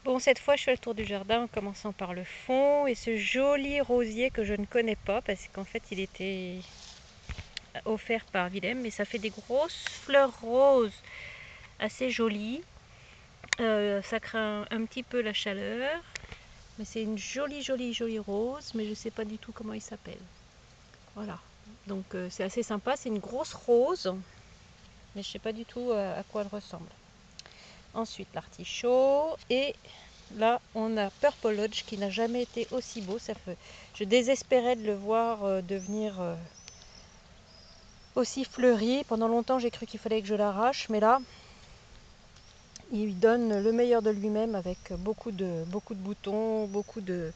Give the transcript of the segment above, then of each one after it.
Bon, cette fois, je fais le tour du jardin en commençant par le fond et ce joli rosier que je ne connais pas parce qu'en fait, il était offert par Willem, mais ça fait des grosses fleurs roses assez jolies. Ça craint un petit peu la chaleur, mais c'est une jolie rose, mais je ne sais pas du tout comment il s'appelle. Voilà, donc c'est assez sympa, c'est une grosse rose, mais je ne sais pas du tout à quoi elle ressemble. Ensuite, l'artichaut et là, on a Purple Lodge qui n'a jamais été aussi beau. Je désespérais de le voir devenir aussi fleuri. Pendant longtemps, j'ai cru qu'il fallait que je l'arrache, mais là, il donne le meilleur de lui-même avec beaucoup de boutons, beaucoup de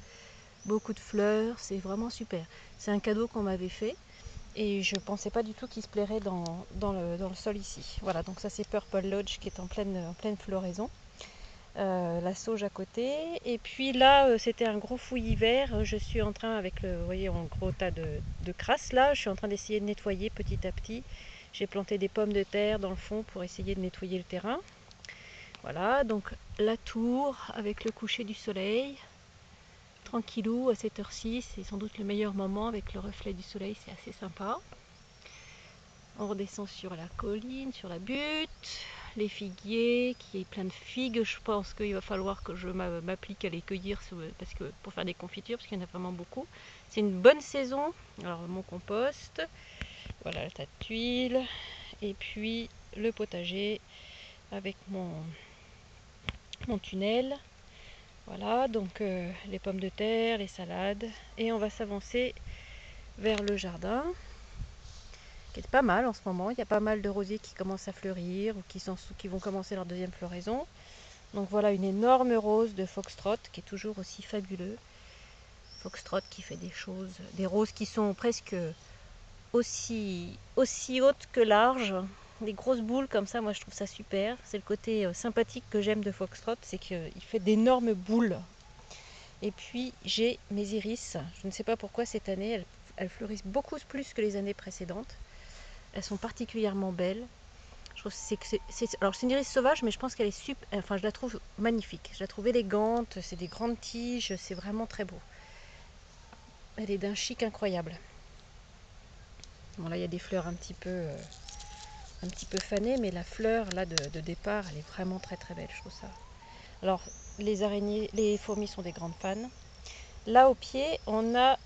fleurs. C'est vraiment super. C'est un cadeau qu'on m'avait fait et je ne pensais pas du tout qu'il se plairait dans le sol ici. Voilà, donc ça c'est Purple Lodge qui est en pleine floraison. La sauge à côté, et puis là c'était un gros fouillis vert. Je suis en train, avec le, vous voyez, en gros tas de crasse là, je suis en train d'essayer de nettoyer petit à petit. J'ai planté des pommes de terre dans le fond pour essayer de nettoyer le terrain. Voilà, donc la tour avec le coucher du soleil, tranquillou à cette heure-ci, c'est sans doute le meilleur moment avec le reflet du soleil, c'est assez sympa. On redescend sur la colline, sur la butte, les figuiers, qui est plein de figues. Je pense qu'il va falloir que je m'applique à les cueillir parce que, pour faire des confitures, parce qu'il y en a vraiment beaucoup. C'est une bonne saison. Alors mon compost, voilà le tas de tuiles, et puis le potager avec mon tunnel. Voilà, donc les pommes de terre, les salades, et on va s'avancer vers le jardin, qui est pas mal en ce moment. Il y a pas mal de rosiers qui commencent à fleurir ou qui vont commencer leur deuxième floraison. Donc voilà une énorme rose de foxtrot qui est toujours aussi fabuleux. Foxtrot qui fait des roses qui sont presque aussi hautes que larges. Des grosses boules comme ça, moi je trouve ça super. C'est le côté sympathique que j'aime de foxtrot, c'est qu'il fait d'énormes boules. Et puis j'ai mes iris. Je ne sais pas pourquoi cette année elles fleurissent beaucoup plus que les années précédentes. Elles sont particulièrement belles. Je trouve alors c'est une iris sauvage, mais je pense qu'elle est super. Enfin, je la trouve magnifique. Je la trouve élégante. C'est des grandes tiges. C'est vraiment très beau. Elle est d'un chic incroyable. Bon, là, il y a des fleurs un petit peu fanées, mais la fleur là de départ, elle est vraiment très belle. Je trouve ça. Alors, les araignées, les fourmis sont des grandes fans. Là, au pied, on a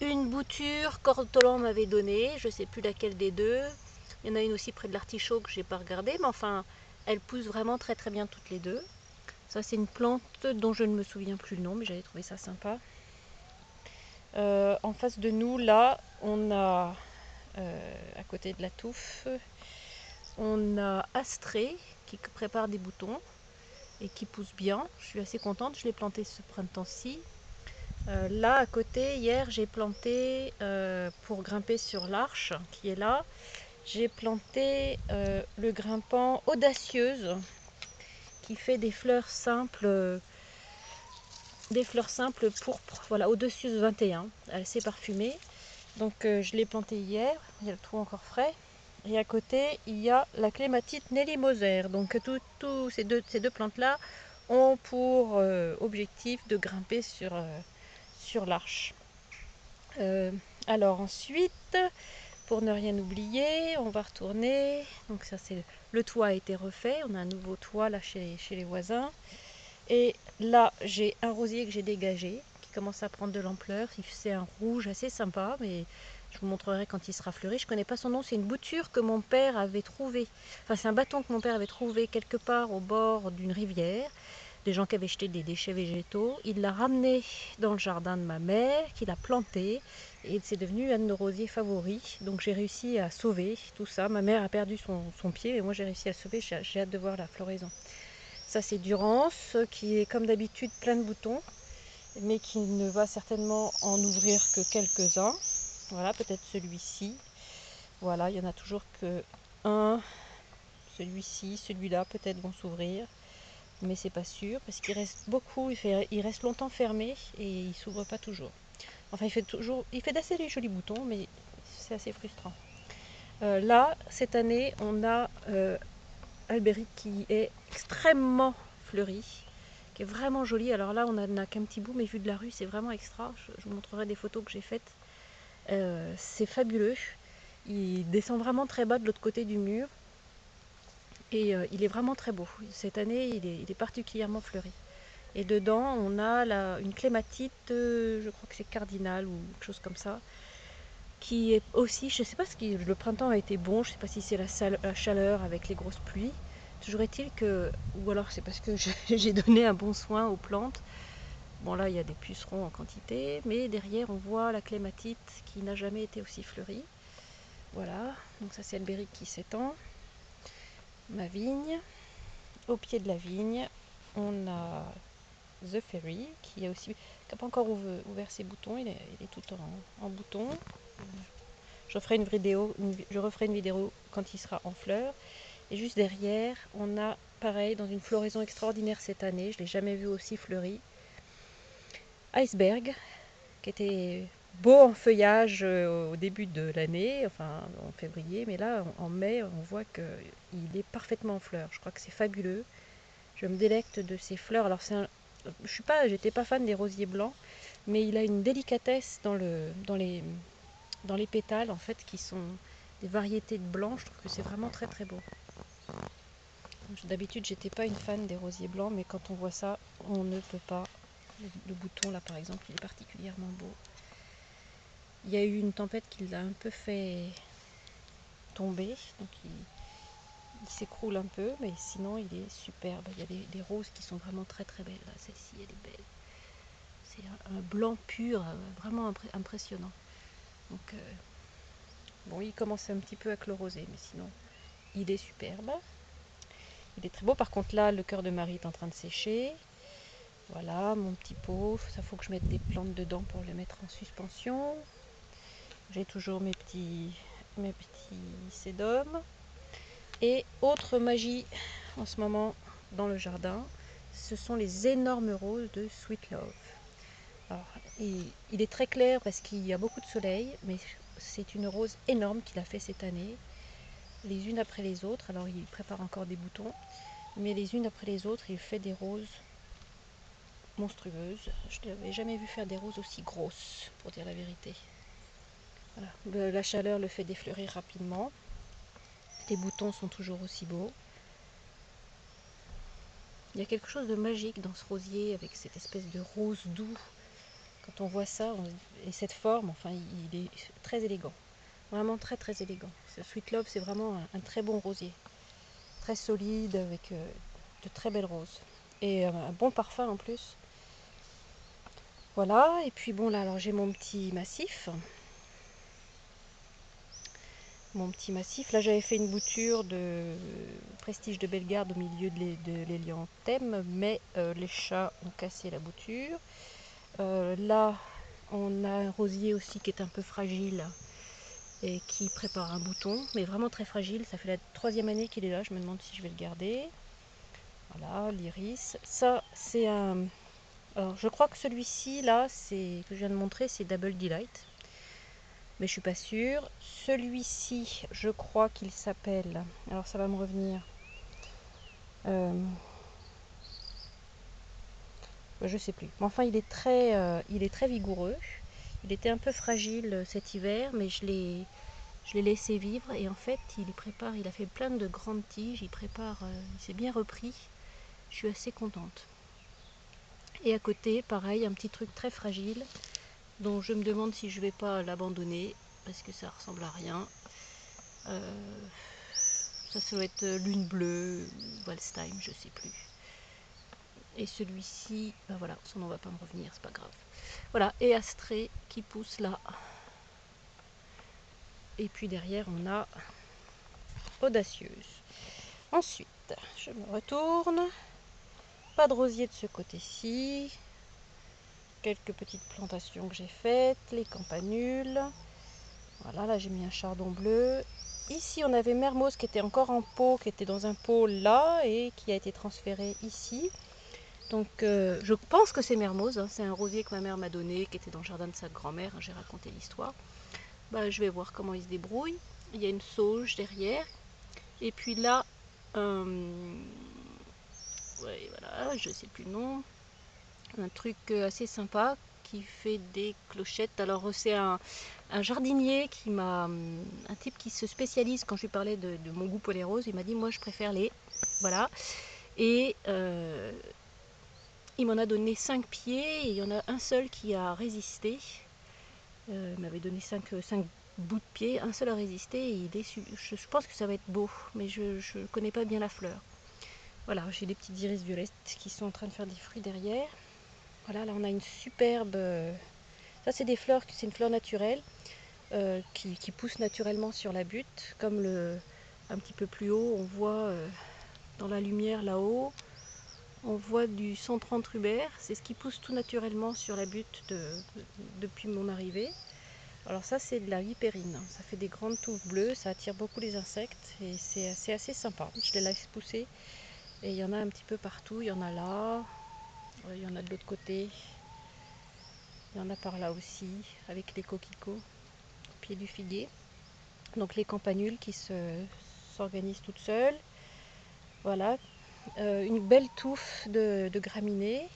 une bouture qu'Ortolan m'avait donnée. Je ne sais plus laquelle des deux. Il y en a une aussi près de l'artichaut que je n'ai pas regardé, mais enfin, elles poussent vraiment très bien toutes les deux. Ça, c'est une plante dont je ne me souviens plus le nom, mais j'avais trouvé ça sympa. En face de nous, là, on a, à côté de la touffe, on a Astrée qui prépare des boutons et qui pousse bien. Je suis assez contente, je l'ai planté ce printemps-ci. Là, à côté, hier, j'ai planté, pour grimper sur l'arche qui est là, j'ai planté le grimpant audacieuse qui fait des fleurs simples pourpres, voilà, audacieuse 21, elle s'est parfumée. Donc je l'ai planté hier, il y a le trou encore frais. Et à côté, il y a la clématite Nelly Moser. Donc tous ces deux plantes-là ont pour objectif de grimper sur l'arche. Alors ensuite, pour ne rien oublier, on va retourner. Donc ça, c'est le toit a été refait. On a un nouveau toit là chez les voisins. Et là, j'ai un rosier que j'ai dégagé, qui commence à prendre de l'ampleur. C'est un rouge assez sympa, mais je vous montrerai quand il sera fleuri. Je ne connais pas son nom, c'est une bouture que mon père avait trouvée. Enfin, c'est un bâton que mon père avait trouvé quelque part au bord d'une rivière. Des gens qui avaient jeté des déchets végétaux. Il l'a ramené dans le jardin de ma mère, qu'il a planté, et c'est devenu un de nos rosiers favoris. Donc j'ai réussi à sauver tout ça. Ma mère a perdu son pied, mais moi j'ai réussi à le sauver. J'ai hâte de voir la floraison. Ça, c'est Durance, qui est comme d'habitude plein de boutons, mais qui ne va certainement en ouvrir que quelques-uns. Voilà, peut-être celui-ci. Voilà, il y en a toujours que un. Celui-ci, celui-là, peut-être vont s'ouvrir, mais c'est pas sûr parce qu'il reste beaucoup. Il reste longtemps fermé et il s'ouvre pas toujours. Enfin, il fait d'assez jolis boutons, mais c'est assez frustrant. Là, cette année, on a albérique qui est extrêmement fleuri, qui est vraiment joli. Alors là, on n'a qu'un petit bout, mais vu de la rue, c'est vraiment extra. Je vous montrerai des photos que j'ai faites. C'est fabuleux. Il descend vraiment très bas de l'autre côté du mur. Et il est vraiment très beau. Cette année, il est particulièrement fleuri. Et dedans, on a une clématite, je crois que c'est cardinal ou quelque chose comme ça, qui est aussi, je ne sais pas le printemps a été bon, je ne sais pas si c'est la chaleur avec les grosses pluies. Toujours est-il que, ou alors c'est parce que j'ai donné un bon soin aux plantes. Bon là, il y a des pucerons en quantité, mais derrière, on voit la clématite qui n'a jamais été aussi fleurie. Voilà, donc ça c'est Albéric qui s'étend. Ma vigne. Au pied de la vigne, on a The Fairy qui n'a pas encore ouvert ses boutons, il est tout en bouton. Je referai une vidéo quand il sera en fleurs. Et juste derrière, on a pareil dans une floraison extraordinaire cette année, je ne l'ai jamais vu aussi fleuri. Iceberg, qui était beau en feuillage au début de l'année, enfin en février, mais là en mai, on voit qu'il est parfaitement en fleurs. Je crois que c'est fabuleux. Je me délecte de ces fleurs. Alors j'étais pas fan des rosiers blancs, mais il a une délicatesse dans les pétales en fait qui sont des variétés de blanc. Je trouve que c'est vraiment très très beau. D'habitude, j'étais pas une fan des rosiers blancs, mais quand on voit ça, on ne peut pas. Le bouton là par exemple, il est particulièrement beau. Il y a eu une tempête qui l'a un peu fait tomber, donc il s'écroule un peu, mais sinon il est superbe. Il y a des roses qui sont vraiment très très belles. Là, celle-ci, elle est belle. C'est un blanc pur, vraiment impressionnant. Donc bon, il commence un petit peu à chloroser, mais sinon il est superbe. Il est très beau. Par contre là, le cœur de Marie est en train de sécher. Voilà mon petit pot. Ça faut que je mette des plantes dedans pour les mettre en suspension. J'ai toujours mes petits sédums. Et autre magie en ce moment dans le jardin, ce sont les énormes roses de Sweet Love. Alors, il est très clair parce qu'il y a beaucoup de soleil, mais c'est une rose énorme qu'il a fait cette année, les unes après les autres. Alors il prépare encore des boutons, mais les unes après les autres, il fait des roses monstrueuses. Je n'avais jamais vu faire des roses aussi grosses, pour dire la vérité. Voilà. La chaleur le fait défleurir rapidement. Les boutons sont toujours aussi beaux. Il y a quelque chose de magique dans ce rosier avec cette espèce de rose doux. Quand on voit ça, et cette forme, enfin, il est très élégant. Vraiment très très élégant. Ce Sweet Love, c'est vraiment un très bon rosier. Très solide, avec de très belles roses. Et un bon parfum en plus. Voilà, et puis bon là, alors j'ai mon petit massif. Là j'avais fait une bouture de Prestige de Bellegarde au milieu de l'hélianthème, mais les chats ont cassé la bouture. Là, on a un rosier aussi qui est un peu fragile et qui prépare un bouton, mais vraiment très fragile. Ça fait la 3e année qu'il est là, je me demande si je vais le garder. Voilà, l'iris. Ça, c'est un... Alors, je crois que celui-ci, là, que je viens de montrer, c'est Double Delight. Mais je suis pas sûre. Celui-ci, je crois qu'il s'appelle... Alors, ça va me revenir. Je sais plus. Mais enfin, il est très vigoureux. Il était un peu fragile cet hiver, mais je l'ai laissé vivre. Et en fait, il a fait plein de grandes tiges. Il s'est bien repris. Je suis assez contente. Et à côté, pareil, un petit truc très fragile, dont je me demande si je vais pas l'abandonner, parce que ça ressemble à rien. Ça doit être Lune Bleue ou Waldstein, je sais plus. Et celui-ci, ben voilà, son nom va pas me revenir, c'est pas grave. Voilà, et Astrée qui pousse là. Et puis derrière, on a Audacieuse. Ensuite, je me retourne. Pas de rosier de ce côté-ci. Quelques petites plantations que j'ai faites, les campanules. Voilà, là j'ai mis un chardon bleu. Ici on avait Mermoz qui était encore en pot, qui était dans un pot là et qui a été transféré ici. Donc je pense que c'est Mermoz, hein. C'est un rosier que ma mère m'a donné, qui était dans le jardin de sa grand-mère, j'ai raconté l'histoire. Bah, je vais voir comment il se débrouille. Il y a une sauge derrière. Et puis là, ouais, voilà, je sais plus le nom. Un truc assez sympa qui fait des clochettes. Alors c'est un jardinier qui m'a, un type qui se spécialise, quand je lui parlais de mon goût pour les roses, il m'a dit moi je préfère les, voilà, et il m'en a donné 5 pieds et il y en a un seul qui a résisté. Il m'avait donné 5 bouts de pied, un seul a résisté et il est déçu. Je pense que ça va être beau, mais je ne connais pas bien la fleur. Voilà, j'ai des petites iris violettes qui sont en train de faire des fruits derrière. Voilà, là on a une superbe... ça c'est des fleurs, c'est une fleur naturelle qui pousse naturellement sur la butte. Comme un petit peu plus haut, on voit dans la lumière là-haut, on voit du 130 rubers. C'est ce qui pousse tout naturellement sur la butte depuis mon arrivée. Alors ça c'est de la hyperine, ça fait des grandes touffes bleues, ça attire beaucoup les insectes et c'est assez sympa. Je les laisse pousser et il y en a un petit peu partout, il y en a là, il y en a de l'autre côté, il y en a par là aussi avec les coquelicots au pied du figuier. Donc les campanules qui s'organisent toutes seules. Voilà, une belle touffe de graminées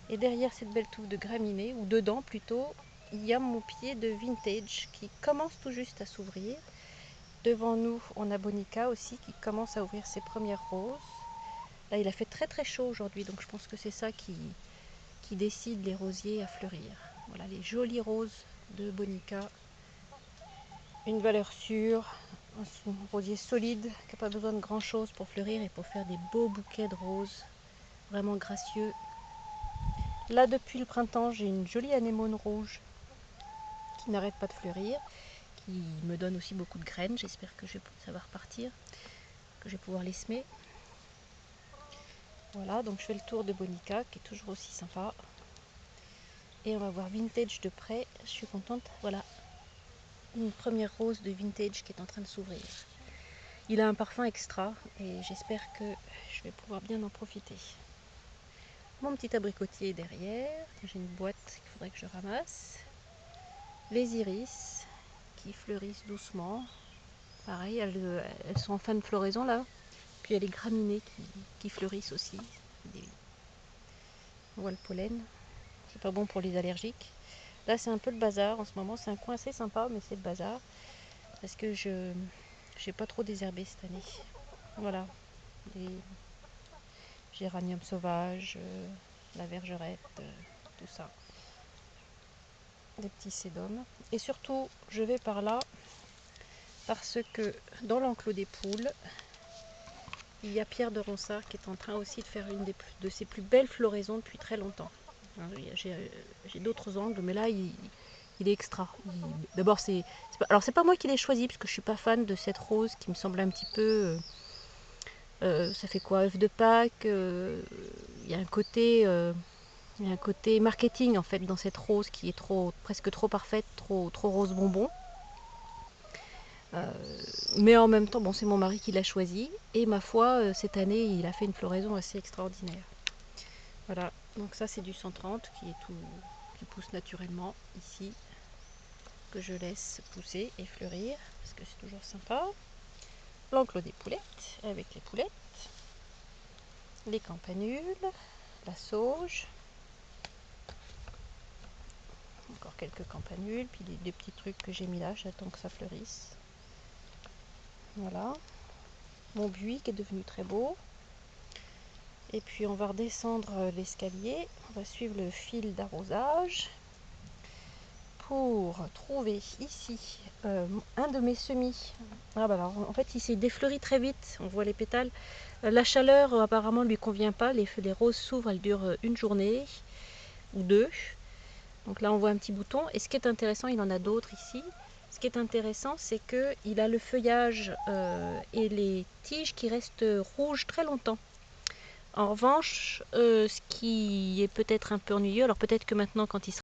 et derrière cette belle touffe de graminées, ou dedans plutôt, il y a mon pied de vintage qui commence tout juste à s'ouvrir. Devant nous, on a Bonica aussi qui commence à ouvrir ses premières roses. Là, il a fait très très chaud aujourd'hui, donc je pense que c'est ça qui décide les rosiers à fleurir. Voilà les jolies roses de Bonica. Une valeur sûre, un rosier solide qui n'a pas besoin de grand chose pour fleurir et pour faire des beaux bouquets de roses, vraiment gracieux. Là, depuis le printemps, j'ai une jolie anémone rouge qui n'arrête pas de fleurir, qui me donne aussi beaucoup de graines. J'espère que ça va repartir, que je vais pouvoir les semer. Voilà, donc je fais le tour de Bonica qui est toujours aussi sympa. Et on va voir Vintage de près. Je suis contente. Voilà, une première rose de Vintage qui est en train de s'ouvrir. Il a un parfum extra et j'espère que je vais pouvoir bien en profiter. Mon petit abricotier est derrière. J'ai une boîte qu'il faudrait que je ramasse. Les iris qui fleurissent doucement. Pareil, elles sont en fin de floraison là. Puis il y a les graminées qui fleurissent aussi. On voit le pollen. C'est pas bon pour les allergiques. Là c'est un peu le bazar en ce moment. C'est un coin assez sympa, mais c'est le bazar. Parce que je n'ai pas trop désherbé cette année. Voilà. Les géraniums sauvages, la vergerette, tout ça. Des petits sédums. Et surtout, je vais par là parce que dans l'enclos des poules, il y a Pierre de Ronsard qui est en train aussi de faire une de ses plus belles floraisons depuis très longtemps. J'ai d'autres angles, mais là, il est extra. D'abord, alors c'est pas moi qui l'ai choisi, parce que je suis pas fan de cette rose qui me semble un petit peu... ça fait quoi, œuf de Pâques. Il y a un côté... il y a un côté marketing en fait dans cette rose qui est presque trop parfaite, trop rose bonbon. Mais en même temps, bon, c'est mon mari qui l'a choisi. Et ma foi, cette année, il a fait une floraison assez extraordinaire. Voilà, donc ça c'est du 130 qui pousse naturellement ici, que je laisse pousser et fleurir, parce que c'est toujours sympa. L'enclos des poulettes, avec les poulettes. Les campanules, la sauge. Encore quelques campanules, puis des petits trucs que j'ai mis là, j'attends que ça fleurisse. Voilà, mon buis qui est devenu très beau. Et puis on va redescendre l'escalier, on va suivre le fil d'arrosage pour trouver ici un de mes semis. Ah bah alors, en fait il s'est défleuri très vite, on voit les pétales. La chaleur apparemment lui convient pas, les roses s'ouvrent, elles durent une journée ou deux. Donc là on voit un petit bouton, et ce qui est intéressant, il en a d'autres ici. Ce qui est intéressant, c'est qu'il a le feuillage et les tiges qui restent rouges très longtemps. En revanche, ce qui est peut-être un peu ennuyeux, alors peut-être que maintenant quand il sera